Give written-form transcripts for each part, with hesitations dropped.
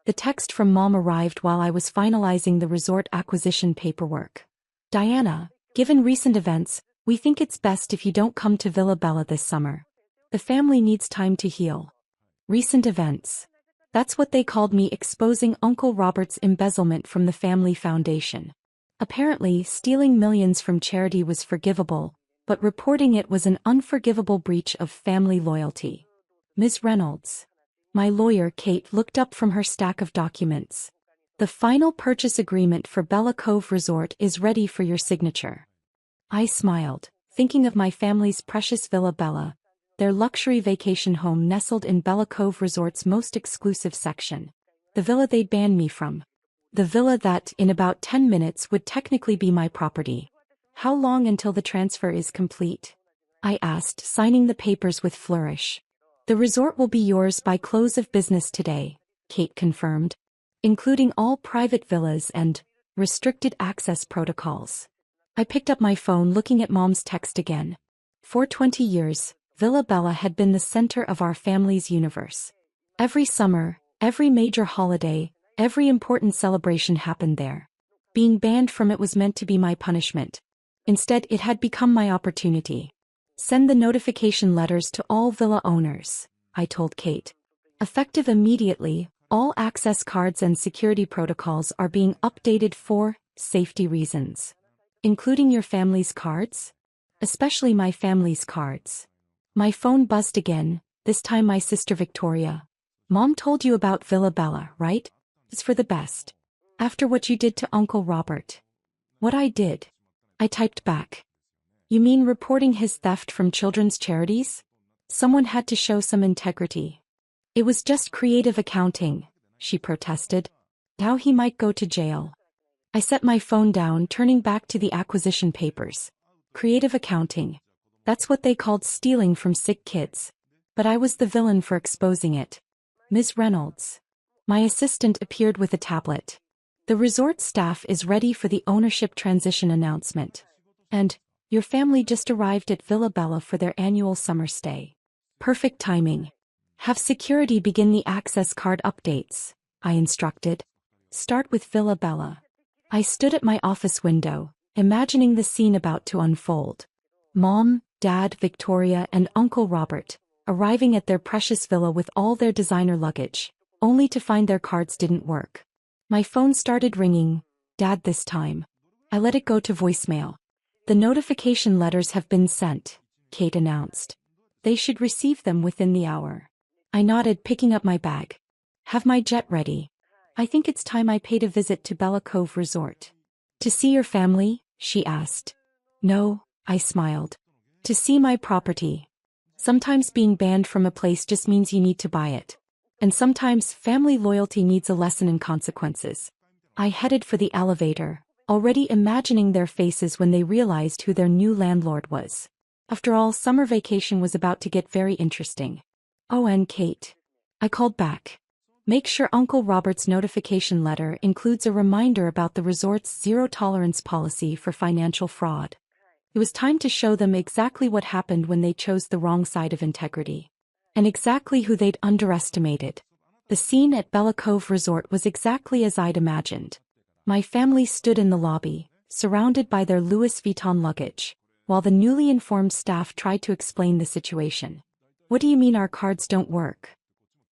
The text from Mom arrived while I was finalizing the resort acquisition paperwork. Diana, given recent events, we think it's best if you don't come to Villa Bella this summer. The family needs time to heal. Recent events. That's what they called me, exposing Uncle Robert's embezzlement from the family foundation. Apparently, stealing millions from charity was forgivable, but reporting it was an unforgivable breach of family loyalty. Ms. Reynolds. My lawyer Kate looked up from her stack of documents. The final purchase agreement for Bella Cove Resort is ready for your signature. I smiled, thinking of my family's precious Villa Bella, their luxury vacation home nestled in Bella Cove Resort's most exclusive section. The villa they'd banned me from. The villa that, in about 10 minutes, would technically be my property. How long until the transfer is complete? I asked, signing the papers with flourish. The resort will be yours by close of business today, Kate confirmed, including all private villas and restricted access protocols. I picked up my phone, looking at Mom's text again. For 20 years, Villa Bella had been the center of our family's universe. Every summer, every major holiday, every important celebration happened there. Being banned from it was meant to be my punishment. Instead, it had become my opportunity. Send the notification letters to all villa owners, I told Kate. Effective immediately, all access cards and security protocols are being updated for safety reasons. Including your family's cards? Especially my family's cards. My phone buzzed again, this time my sister Victoria. Mom told you about Villa Bella, right? It's for the best. After what you did to Uncle Robert. What I did? I typed back. You mean reporting his theft from children's charities? Someone had to show some integrity. It was just creative accounting, she protested. How he might go to jail. I set my phone down, turning back to the acquisition papers. Creative accounting. That's what they called stealing from sick kids. But I was the villain for exposing it. Ms. Reynolds. My assistant appeared with a tablet. The resort staff is ready for the ownership transition announcement. And your family just arrived at Villa Bella for their annual summer stay. Perfect timing. Have security begin the access card updates, I instructed. Start with Villa Bella. I stood at my office window, imagining the scene about to unfold. Mom, Dad, Victoria, and Uncle Robert, arriving at their precious villa with all their designer luggage, only to find their cards didn't work. My phone started ringing, Dad this time. I let it go to voicemail. The notification letters have been sent, Kate announced. They should receive them within the hour. I nodded, picking up my bag. Have my jet ready. I think it's time I paid a visit to Bella Cove Resort. To see your family? She asked. No, I smiled. To see my property. Sometimes being banned from a place just means you need to buy it. And sometimes family loyalty needs a lesson in consequences. I headed for the elevator, already imagining their faces when they realized who their new landlord was. After all, summer vacation was about to get very interesting. Oh, and Kate. I called back. Make sure Uncle Robert's notification letter includes a reminder about the resort's zero-tolerance policy for financial fraud. It was time to show them exactly what happened when they chose the wrong side of integrity. And exactly who they'd underestimated. The scene at Bella Cove Resort was exactly as I'd imagined. My family stood in the lobby, surrounded by their Louis Vuitton luggage, while the newly informed staff tried to explain the situation. What do you mean our cards don't work?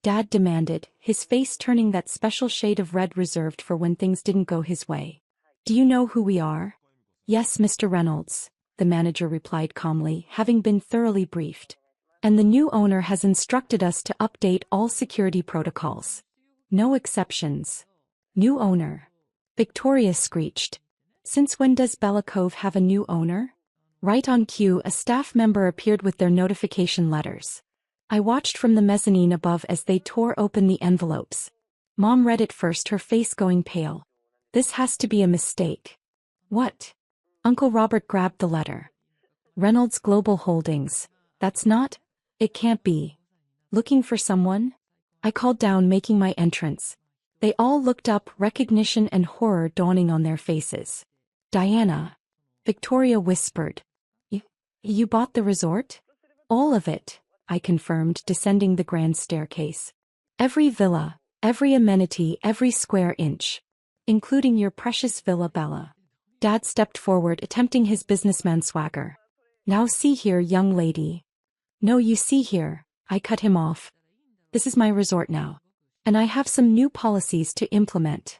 Dad demanded, his face turning that special shade of red reserved for when things didn't go his way. Do you know who we are? Yes, Mr. Reynolds, the manager replied calmly, having been thoroughly briefed. And the new owner has instructed us to update all security protocols. No exceptions. New owner. Victoria screeched. Since when does Bella Cove have a new owner? Right on cue, a staff member appeared with their notification letters. I watched from the mezzanine above as they tore open the envelopes. Mom read it first, her face going pale. This has to be a mistake. What? Uncle Robert grabbed the letter. Reynolds Global Holdings. That's not? It can't be. Looking for someone? I called down, making my entrance. They all looked up, recognition and horror dawning on their faces. Diana. Victoria whispered. You bought the resort? All of it, I confirmed, descending the grand staircase. Every villa, Every amenity, every square inch. Including your precious Villa Bella. Dad stepped forward, attempting his businessman swagger. Now see here, young lady. No, you see here, I cut him off. This is my resort now. And I have some new policies to implement.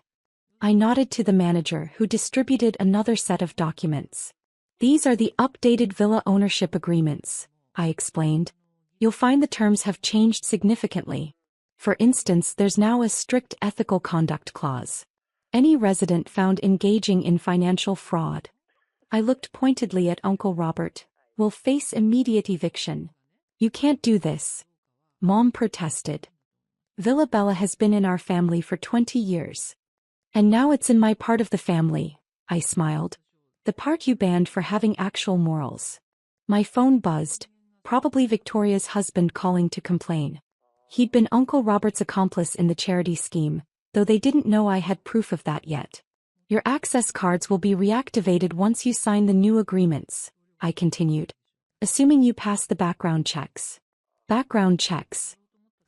I nodded to the manager, who distributed another set of documents. These are the updated villa ownership agreements, I explained. You'll find the terms have changed significantly. For instance, there's now a strict ethical conduct clause. Any resident found engaging in financial fraud, I looked pointedly at Uncle Robert, will face immediate eviction. You can't do this. Mom protested. Villa Bella has been in our family for 20 years. And now it's in my part of the family, I smiled. The part you banned for having actual morals. My phone buzzed, probably Victoria's husband calling to complain. He'd been Uncle Robert's accomplice in the charity scheme, though they didn't know I had proof of that yet. Your access cards will be reactivated once you sign the new agreements, I continued. Assuming you pass the background checks. Background checks.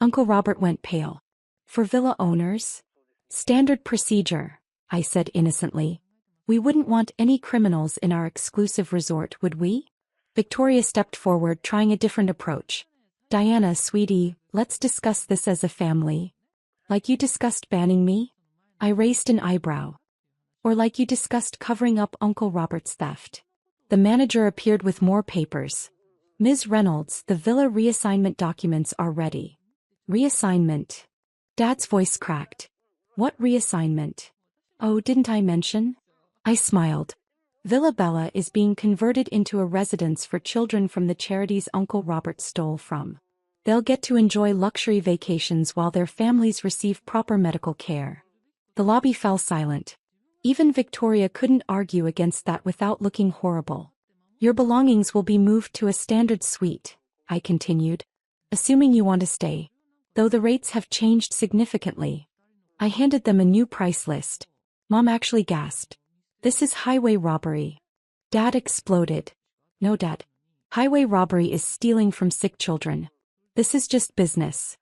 Uncle Robert went pale. For villa owners? Standard procedure, I said innocently. We wouldn't want any criminals in our exclusive resort, would we? Victoria stepped forward, trying a different approach. Diana, sweetie, let's discuss this as a family. Like you discussed banning me? I raised an eyebrow. Or like you discussed covering up Uncle Robert's theft. The manager appeared with more papers. Ms. Reynolds, the villa reassignment documents are ready. Reassignment. Dad's voice cracked. What reassignment? Oh, didn't I mention? I smiled. Villa Bella is being converted into a residence for children from the charities Uncle Robert stole from. They'll get to enjoy luxury vacations while their families receive proper medical care. The lobby fell silent. Even Victoria couldn't argue against that without looking horrible. Your belongings will be moved to a standard suite, I continued. Assuming you want to stay. Though the rates have changed significantly. I handed them a new price list. Mom actually gasped. This is highway robbery. Dad exploded. No, Dad. Highway robbery is stealing from sick children. This is just business.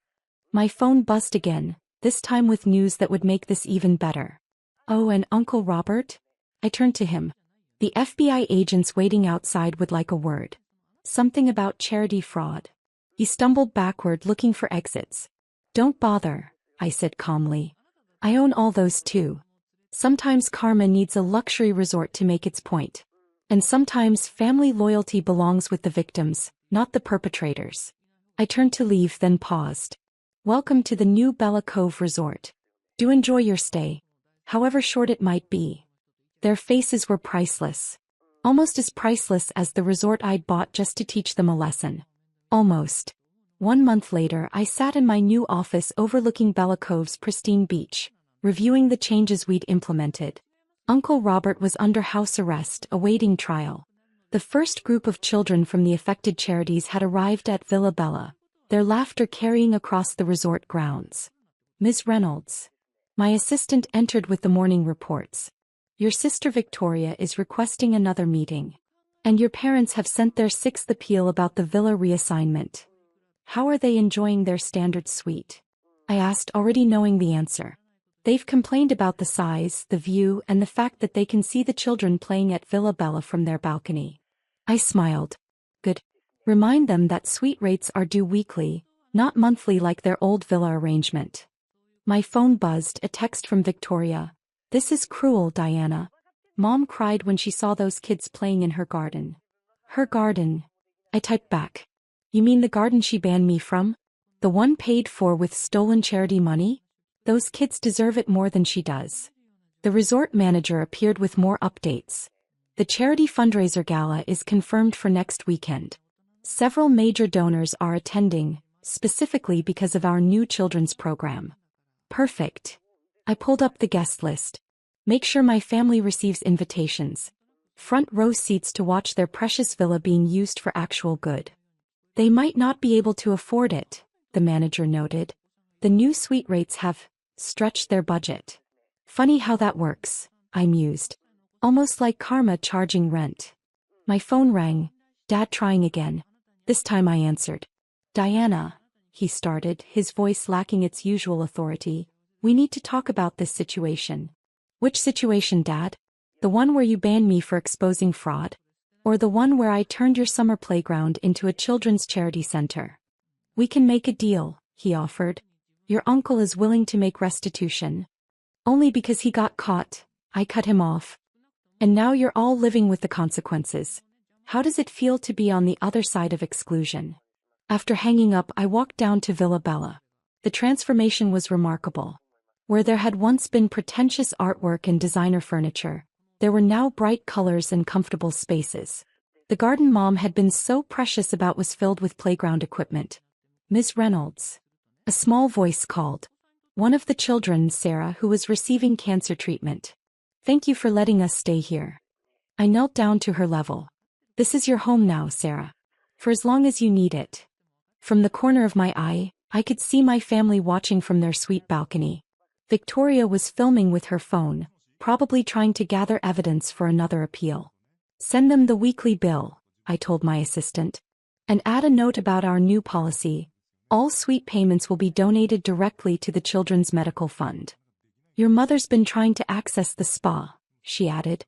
My phone buzzed again, this time with news that would make this even better. Oh, and Uncle Robert? I turned to him. The FBI agents waiting outside would like a word. Something about charity fraud. He stumbled backward, looking for exits. Don't bother, I said calmly. I own all those too. Sometimes karma needs a luxury resort to make its point. And sometimes family loyalty belongs with the victims, not the perpetrators. I turned to leave, then paused. Welcome to the new Bella Cove Resort. Do enjoy your stay, however short it might be. Their faces were priceless. Almost as priceless as the resort I'd bought just to teach them a lesson. Almost. 1 month later, I sat in my new office overlooking Bella Cove's pristine beach, reviewing the changes we'd implemented. Uncle Robert was under house arrest, awaiting trial. The first group of children from the affected charities had arrived at Villa Bella, their laughter carrying across the resort grounds. Ms. Reynolds. My assistant entered with the morning reports. Your sister Victoria is requesting another meeting. And your parents have sent their 6th appeal about the villa reassignment. How are they enjoying their standard suite? I asked, already knowing the answer. They've complained about the size, the view, and the fact that they can see the children playing at Villa Bella from their balcony. I smiled. Good. Remind them that suite rates are due weekly, not monthly like their old villa arrangement. My phone buzzed, a text from Victoria. This is cruel, Diana. Mom cried when she saw those kids playing in her garden. Her garden. I typed back. You mean the garden she banned me from? The one paid for with stolen charity money? Those kids deserve it more than she does. The resort manager appeared with more updates. The charity fundraiser gala is confirmed for next weekend. Several major donors are attending, specifically because of our new children's program. Perfect. I pulled up the guest list. Make sure my family receives invitations. Front row seats to watch their precious villa being used for actual good. They might not be able to afford it, the manager noted. The new suite rates have stretched their budget. Funny how that works, I mused. Almost like karma charging rent. My phone rang, Dad trying again. This time I answered. Diana, he started, his voice lacking its usual authority. We need to talk about this situation. Which situation, Dad? The one where you banned me for exposing fraud? Or the one where I turned your summer playground into a children's charity center? We can make a deal, he offered. Your uncle is willing to make restitution. Only because he got caught, I cut him off. And now you're all living with the consequences. How does it feel to be on the other side of exclusion? After hanging up, I walked down to Villa Bella. The transformation was remarkable. Where there had once been pretentious artwork and designer furniture, there were now bright colors and comfortable spaces. The garden Mom had been so precious about was filled with playground equipment. Ms. Reynolds. A small voice called. One of the children, Sarah, who was receiving cancer treatment. Thank you for letting us stay here. I knelt down to her level. This is your home now, Sarah. For as long as you need it. From the corner of my eye, I could see my family watching from their suite balcony. Victoria was filming with her phone, probably trying to gather evidence for another appeal. Send them the weekly bill, I told my assistant. And add a note about our new policy. All suite payments will be donated directly to the Children's Medical Fund. Your mother's been trying to access the spa, she added.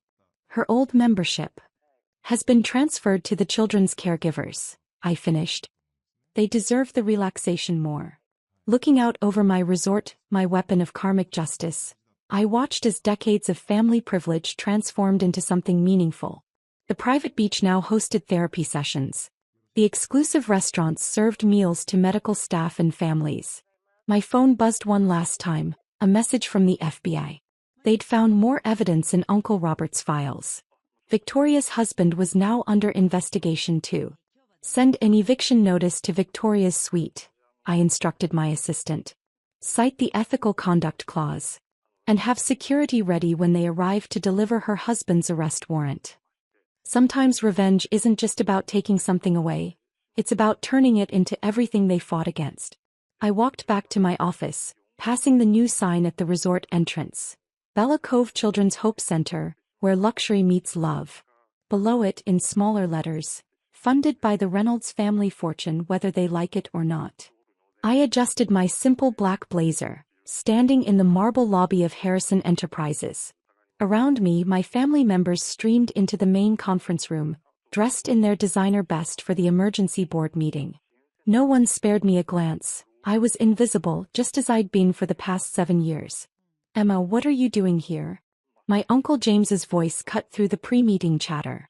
Her old membership has been transferred to the children's caregivers, I finished. They deserve the relaxation more. Looking out over my resort, my weapon of karmic justice, I watched as decades of family privilege transformed into something meaningful. The private beach now hosted therapy sessions. The exclusive restaurants served meals to medical staff and families. My phone buzzed one last time, a message from the FBI. They'd found more evidence in Uncle Robert's files. Victoria's husband was now under investigation too. Send an eviction notice to Victoria's suite, I instructed my assistant. Cite the ethical conduct clause. And have security ready when they arrive to deliver her husband's arrest warrant. Sometimes revenge isn't just about taking something away, it's about turning it into everything they fought against. I walked back to my office, passing the new sign at the resort entrance. Bella Cove Children's Hope Center, where luxury meets love. Below it, in smaller letters, funded by the Reynolds family fortune whether they like it or not. I adjusted my simple black blazer, standing in the marble lobby of Harrison Enterprises. Around me, my family members streamed into the main conference room, dressed in their designer best for the emergency board meeting. No one spared me a glance. I was invisible, just as I'd been for the past 7 years. Emma, what are you doing here? My Uncle James's voice cut through the pre-meeting chatter.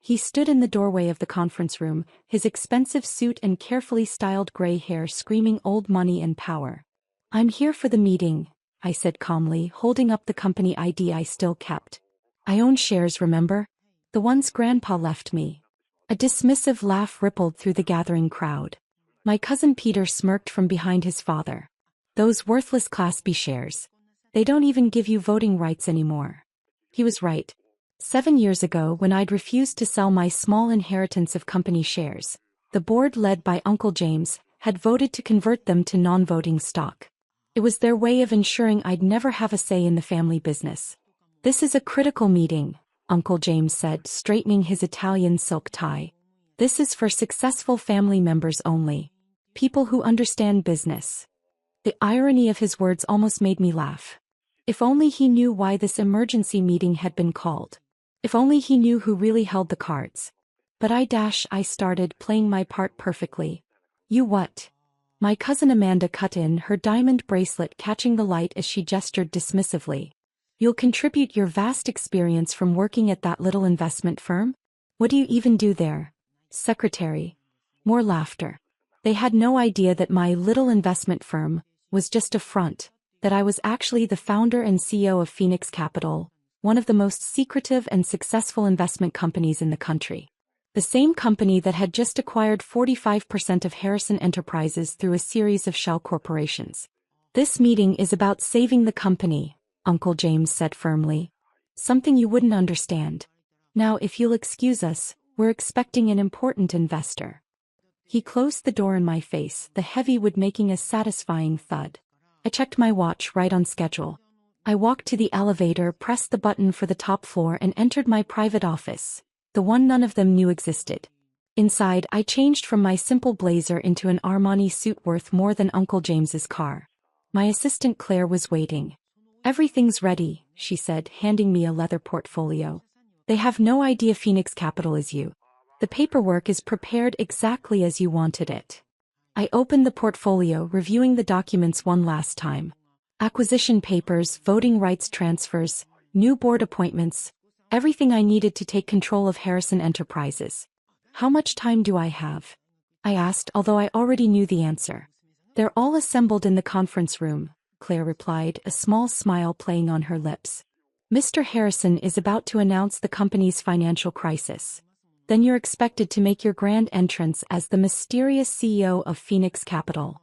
He stood in the doorway of the conference room, his expensive suit and carefully styled gray hair screaming old money and power. I'm here for the meeting, I said calmly, holding up the company ID I still kept. I own shares, remember? The ones Grandpa left me. A dismissive laugh rippled through the gathering crowd. My cousin Peter smirked from behind his father. Those worthless Class B shares. They don't even give you voting rights anymore. He was right. 7 years ago, when I'd refused to sell my small inheritance of company shares, the board led by Uncle James had voted to convert them to non-voting stock. It was their way of ensuring I'd never have a say in the family business. This is a critical meeting, Uncle James said, straightening his Italian silk tie. This is for successful family members only. People who understand business. The irony of his words almost made me laugh. If only he knew why this emergency meeting had been called. If only he knew who really held the cards. But I started playing my part perfectly. You what? My cousin Amanda cut in, her diamond bracelet catching the light as she gestured dismissively. You'll contribute your vast experience from working at that little investment firm? What do you even do there? Secretary. More laughter. They had no idea that my little investment firm was just a front, that I was actually the founder and CEO of Phoenix Capital, one of the most secretive and successful investment companies in the country. The same company that had just acquired 45% of Harrison Enterprises through a series of shell corporations. This meeting is about saving the company, Uncle James said firmly. Something you wouldn't understand. Now, if you'll excuse us, we're expecting an important investor. He closed the door in my face, the heavy wood making a satisfying thud. I checked my watch, right on schedule. I walked to the elevator, pressed the button for the top floor and entered my private office, the one none of them knew existed. Inside, I changed from my simple blazer into an Armani suit worth more than Uncle James's car. My assistant Claire was waiting. Everything's ready, she said, handing me a leather portfolio. They have no idea Phoenix Capital is you. The paperwork is prepared exactly as you wanted it. I opened the portfolio, reviewing the documents one last time. Acquisition papers, voting rights transfers, new board appointments, everything I needed to take control of Harrison Enterprises. How much time do I have? I asked, although I already knew the answer. They're all assembled in the conference room, Claire replied, a small smile playing on her lips. Mr. Harrison is about to announce the company's financial crisis. Then you're expected to make your grand entrance as the mysterious CEO of Phoenix Capital.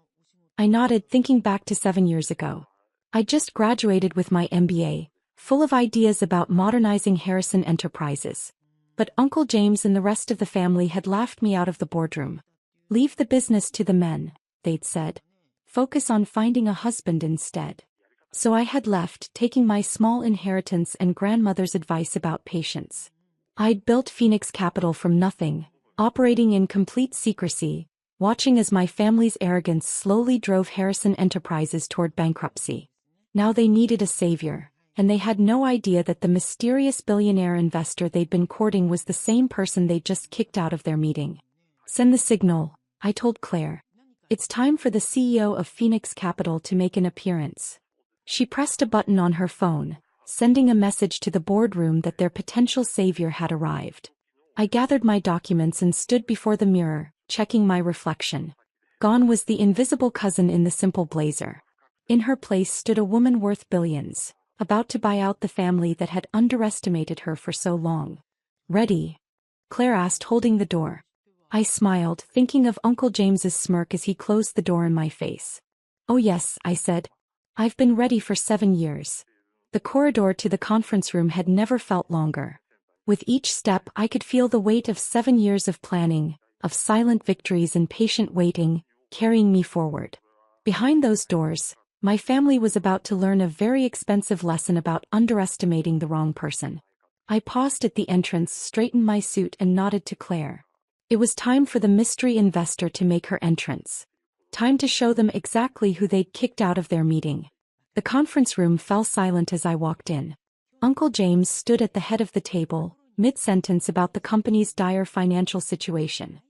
I nodded, thinking back to 7 years ago. I just graduated with my MBA, full of ideas about modernizing Harrison Enterprises. But Uncle James and the rest of the family had laughed me out of the boardroom. Leave the business to the men, they'd said. Focus on finding a husband instead. So I had left, taking my small inheritance and grandmother's advice about patience. I'd built Phoenix Capital from nothing, operating in complete secrecy, watching as my family's arrogance slowly drove Harrison Enterprises toward bankruptcy. Now they needed a savior, and they had no idea that the mysterious billionaire investor they'd been courting was the same person they'd just kicked out of their meeting. Send the signal, I told Claire. It's time for the CEO of Phoenix Capital to make an appearance. She pressed a button on her phone, sending a message to the boardroom that their potential savior had arrived. I gathered my documents and stood before the mirror, checking my reflection. Gone was the invisible cousin in the simple blazer. In her place stood a woman worth billions, about to buy out the family that had underestimated her for so long. Ready? Claire asked, holding the door. I smiled, thinking of Uncle James's smirk as he closed the door in my face. Oh yes, I said. I've been ready for 7 years. The corridor to the conference room had never felt longer. With each step I could feel the weight of 7 years of planning, of silent victories and patient waiting, carrying me forward. Behind those doors, my family was about to learn a very expensive lesson about underestimating the wrong person. I paused at the entrance, straightened my suit and nodded to Claire. It was time for the mystery investor to make her entrance. Time to show them exactly who they'd kicked out of their meeting. The conference room fell silent as I walked in. Uncle James stood at the head of the table, mid-sentence about the company's dire financial situation.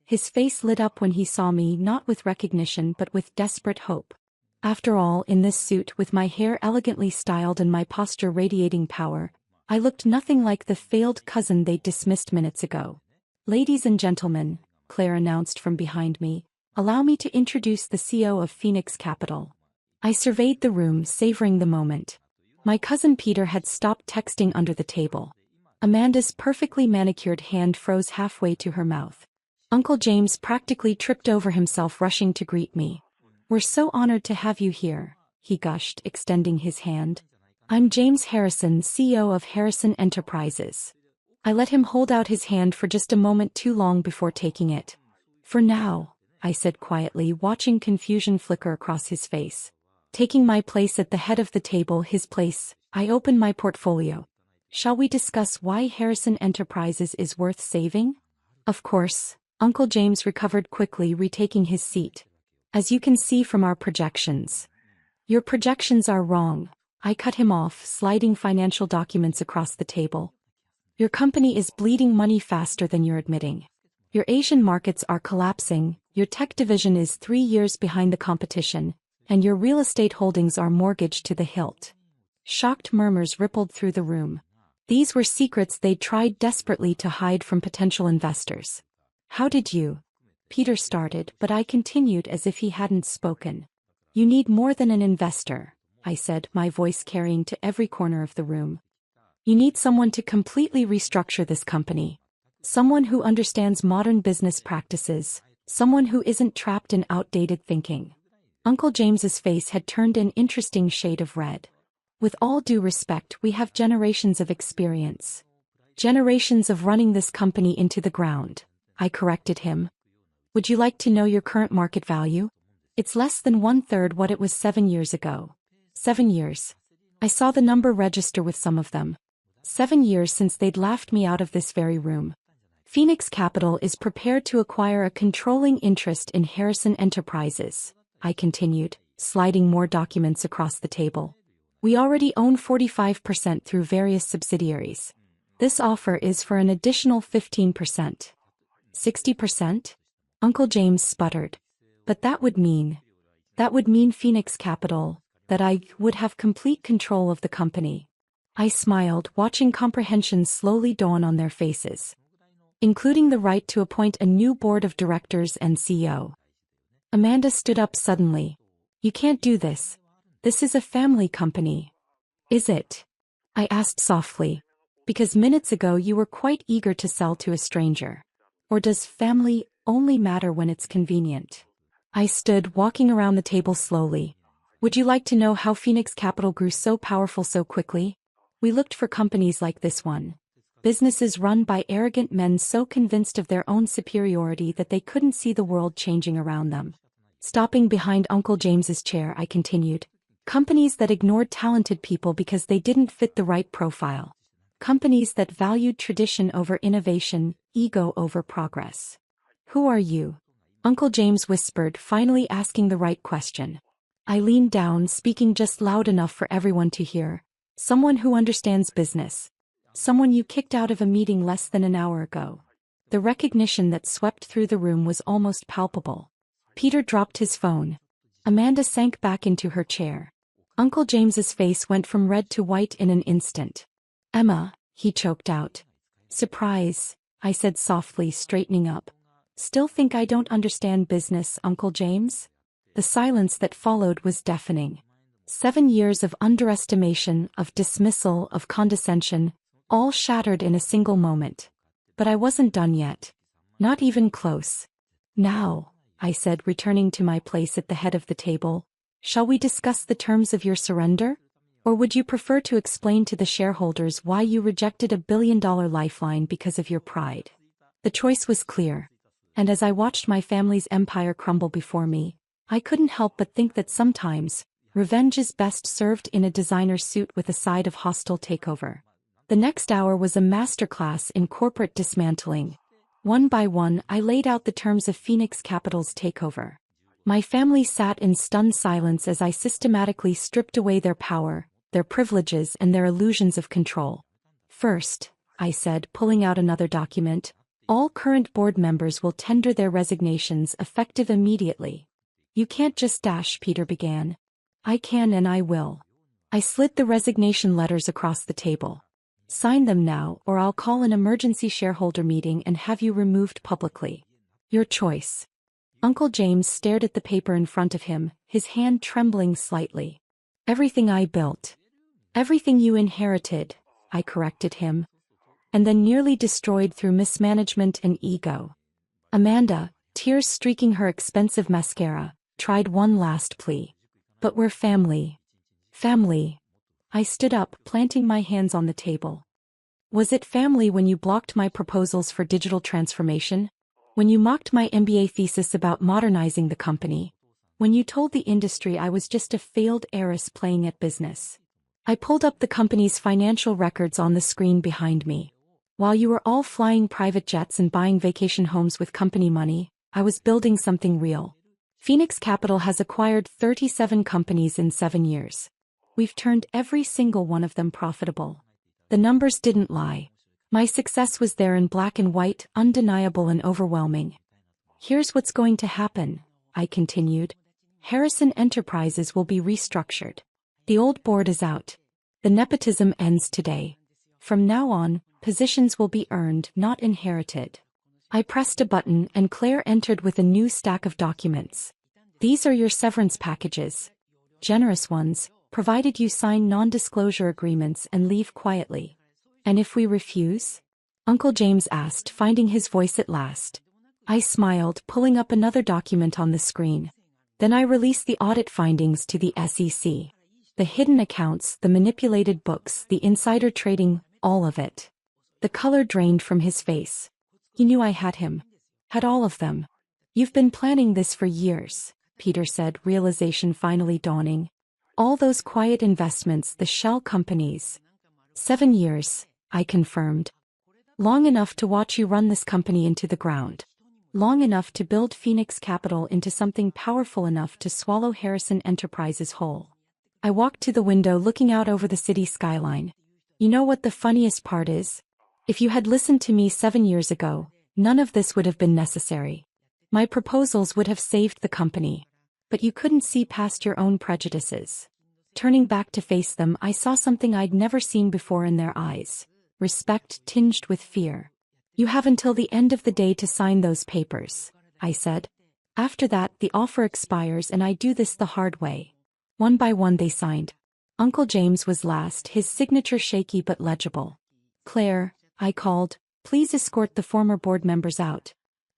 His face lit up when he saw me, not with recognition but with desperate hope. After all, in this suit, with my hair elegantly styled and my posture radiating power, I looked nothing like the failed cousin they'd dismissed minutes ago. Ladies and gentlemen, Claire announced from behind me, allow me to introduce the CEO of Phoenix Capital. I surveyed the room, savoring the moment. My cousin Peter had stopped texting under the table. Amanda's perfectly manicured hand froze halfway to her mouth. Uncle James practically tripped over himself rushing to greet me. We're so honored to have you here, he gushed, extending his hand. I'm James Harrison, CEO of Harrison Enterprises. I let him hold out his hand for just a moment too long before taking it. For now, I said quietly, watching confusion flicker across his face. Taking my place at the head of the table, his place, I opened my portfolio. Shall we discuss why Harrison Enterprises is worth saving? Of course, Uncle James recovered quickly, retaking his seat. As you can see from our projections. Your projections are wrong, I cut him off, sliding financial documents across the table. Your company is bleeding money faster than you're admitting. Your Asian markets are collapsing, your tech division is 3 years behind the competition, and your real estate holdings are mortgaged to the hilt. Shocked murmurs rippled through the room. These were secrets they'd tried desperately to hide from potential investors. How did you? Peter started, but I continued as if he hadn't spoken. You need more than an investor, I said, my voice carrying to every corner of the room. You need someone to completely restructure this company. Someone who understands modern business practices, someone who isn't trapped in outdated thinking. Uncle James's face had turned an interesting shade of red. With all due respect, we have generations of experience. Generations of running this company into the ground, I corrected him. Would you like to know your current market value? It's less than 1/3 what it was 7 years ago. 7 years. I saw the number register with some of them. 7 years since they'd laughed me out of this very room. Phoenix Capital is prepared to acquire a controlling interest in Harrison Enterprises, I continued. sliding more documents across the table. We already own 45% through various subsidiaries. This offer is for an additional 15%. 60%? Uncle James sputtered. But that would mean Phoenix Capital, that I would have complete control of the company. I smiled, watching comprehension slowly dawn on their faces. Including the right to appoint a new board of directors and CEO. Amanda stood up suddenly. You can't do this. This is a family company. Is it? I asked softly. Because minutes ago you were quite eager to sell to a stranger. Or does family only matter when it's convenient? I stood, walking around the table slowly. Would you like to know how Phoenix Capital grew so powerful so quickly? We looked for companies like this one. Businesses run by arrogant men so convinced of their own superiority that they couldn't see the world changing around them. Stopping behind Uncle James's chair, I continued. Companies that ignored talented people because they didn't fit the right profile. Companies that valued tradition over innovation, ego over progress. Who are you? Uncle James whispered, finally asking the right question. I leaned down, speaking just loud enough for everyone to hear. Someone who understands business. Someone you kicked out of a meeting less than an hour ago. The recognition that swept through the room was almost palpable. Peter dropped his phone. Amanda sank back into her chair. Uncle James's face went from red to white in an instant. Emma, he choked out. Surprise, I said softly, straightening up. Still think I don't understand business, Uncle James? The silence that followed was deafening. 7 years of underestimation, of dismissal, of condescension, all shattered in a single moment. But I wasn't done yet. Not even close. Now, I said, returning to my place at the head of the table, shall we discuss the terms of your surrender? Or would you prefer to explain to the shareholders why you rejected a billion-dollar lifeline because of your pride? The choice was clear. And as I watched my family's empire crumble before me, I couldn't help but think that sometimes, revenge is best served in a designer suit with a side of hostile takeover. The next hour was a masterclass in corporate dismantling. One by one, I laid out the terms of Phoenix Capital's takeover. My family sat in stunned silence as I systematically stripped away their power, their privileges, and their illusions of control. First, I said, pulling out another document, all current board members will tender their resignations effective immediately. You can't just dash, Peter began. I can and I will. I slid the resignation letters across the table. Sign them now, or I'll call an emergency shareholder meeting and have you removed publicly. Your choice. Uncle James stared at the paper in front of him, his hand trembling slightly. Everything I built. Everything you inherited, I corrected him. And then nearly destroyed through mismanagement and ego. Amanda, tears streaking her expensive mascara, tried one last plea. But we're family. Family. I stood up, planting my hands on the table. Was it family when you blocked my proposals for digital transformation? When you mocked my MBA thesis about modernizing the company? When you told the industry I was just a failed heiress playing at business? I pulled up the company's financial records on the screen behind me. While you were all flying private jets and buying vacation homes with company money, I was building something real. Phoenix Capital has acquired 37 companies in 7 years. We've turned every single one of them profitable. The numbers didn't lie. My success was there in black and white, undeniable and overwhelming. Here's what's going to happen, I continued. Harrison Enterprises will be restructured. The old board is out. The nepotism ends today. From now on, positions will be earned, not inherited. I pressed a button and Claire entered with a new stack of documents. These are your severance packages. Generous ones, provided you sign non-disclosure agreements and leave quietly. And if we refuse? Uncle James asked, finding his voice at last. I smiled, pulling up another document on the screen. Then I released the audit findings to the SEC. The hidden accounts, the manipulated books, the insider trading, all of it. The color drained from his face. He knew I had him. Had all of them. You've been planning this for years, Peter said, realization finally dawning. All those quiet investments, the shell companies. 7 years, I confirmed. Long enough to watch you run this company into the ground. long enough to build Phoenix Capital into something powerful enough to swallow Harrison Enterprises whole. I walked to the window looking out over the city skyline. You know what the funniest part is? If you had listened to me 7 years ago, none of this would have been necessary. My proposals would have saved the company. But you couldn't see past your own prejudices. Turning back to face them, I saw something I'd never seen before in their eyes. Respect tinged with fear. You have until the end of the day to sign those papers, I said. After that, the offer expires and I do this the hard way. One by one they signed. Uncle James was last, his signature shaky but legible. Claire, I called, please escort the former board members out.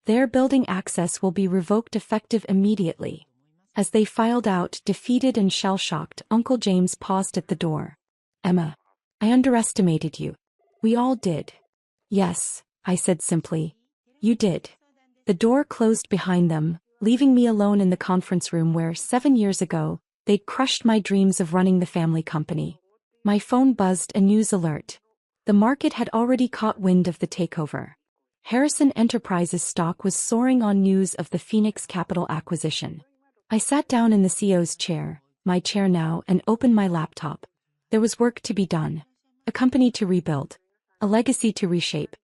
Their building access will be revoked effective immediately. As they filed out, defeated and shell-shocked, Uncle James paused at the door. Emma, I underestimated you. We all did. Yes, I said simply. You did. The door closed behind them, leaving me alone in the conference room where, 7 years ago, they'd crushed my dreams of running the family company. My phone buzzed a news alert. The market had already caught wind of the takeover. Harrison Enterprises stock was soaring on news of the Phoenix Capital acquisition. I sat down in the CEO's chair, my chair now, and opened my laptop. There was work to be done. A company to rebuild. A legacy to reshape.